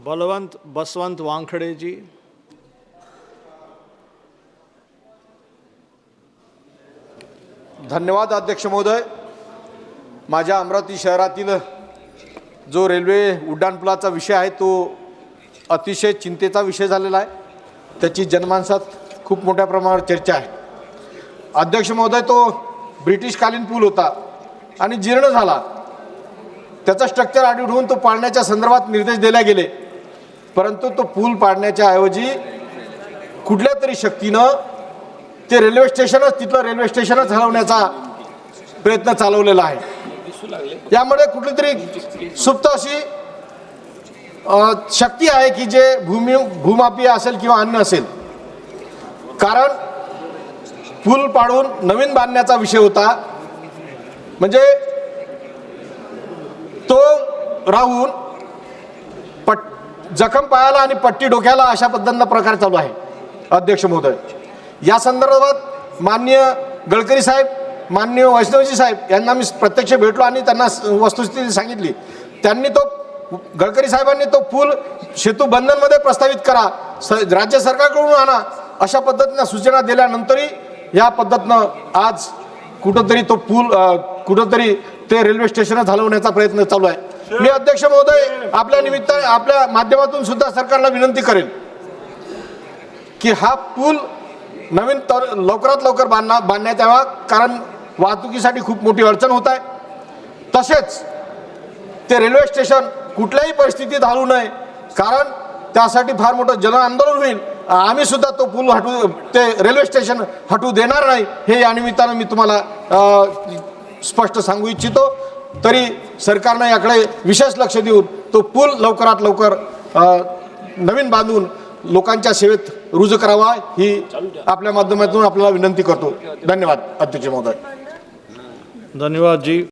बलवंत बसवंत वानखडे जी। धन्यवाद अध्यक्ष महोदय। माझ्या अमरावती शहरातील जो रेल्वे उड्डाणपुलाचा विषय आहे तो अतिशय चिंतेचा विषय झालेला आहे। त्याची जनमानसात खूप मोठ्या प्रमाणावर चर्चा आहे। अध्यक्ष महोदय, तो ब्रिटिशकालीन पूल होता आणि जीर्ण झाला। त्याचा स्ट्रक्चर आढळून तो पाडण्याच्या संदर्भात निर्देश दिले गेले, परंतु तो पूल पाडण्याच्या ऐवजी कुठल्या तरी शक्तीनं ते रेल्वे स्टेशनच हलवण्याचा प्रयत्न चालवलेला आहे। यामध्ये कुठली तरी सुप्त अशी शक्ती आहे की जे भूमापीय असेल किंवा अन्य असेल। कारण पूल पाडून नवीन बांधण्याचा विषय होता, म्हणजे तो राहून जखम पायाला आणि पट्टी डोक्याला अशा पद्धतीचा प्रकार चालू आहे। अध्यक्ष महोदय, या संदर्भात माननीय गडकरी साहेब, माननीय वैष्णवजी साहेब यांना मी प्रत्यक्ष भेटलो आणि त्यांना वस्तुस्थिती सांगितली। त्यांनी गडकरी साहेबांनी तो पूल सेतू बंधनमध्ये प्रस्तावित करा, राज्य सरकारकडून आणा अशा पद्धतीनं सूचना दिल्यानंतरही या पद्धतीनं आज कुठंतरी तो पूल कुठंतरी ते रेल्वे स्टेशन हलवण्याचा प्रयत्न चालू आहे। मी अध्यक्ष महोदय आपल्या निमित्ताने आपल्या माध्यमातून सुद्धा सरकारला विनंती करेन की हा पूल नवीन लवकरात लवकर बांधण्यात यावा, कारण वाहतुकीसाठी खूप मोठी अडचण होत आहे। तसेच ते रेल्वे स्टेशन कुठल्याही परिस्थितीत हलवू नये, कारण त्यासाठी फार मोठं जन आंदोलन होईल। आम्ही सुद्धा तो पूल ते रेल्वे स्टेशन हटवू देणार नाही, हे या निमित्तानं मी तुम्हाला स्पष्ट सांगू इच्छितो। तरी सरकारने याकडे विशेष लक्ष देऊन तो पूल लवकरात लवकर नवीन बांधून लोकांच्या सेवेत रुजू करावा ही आपल्या माध्यमातून आपल्याला विनंती करतो। धन्यवाद अध्यक्ष महोदय। धन्यवाद जी।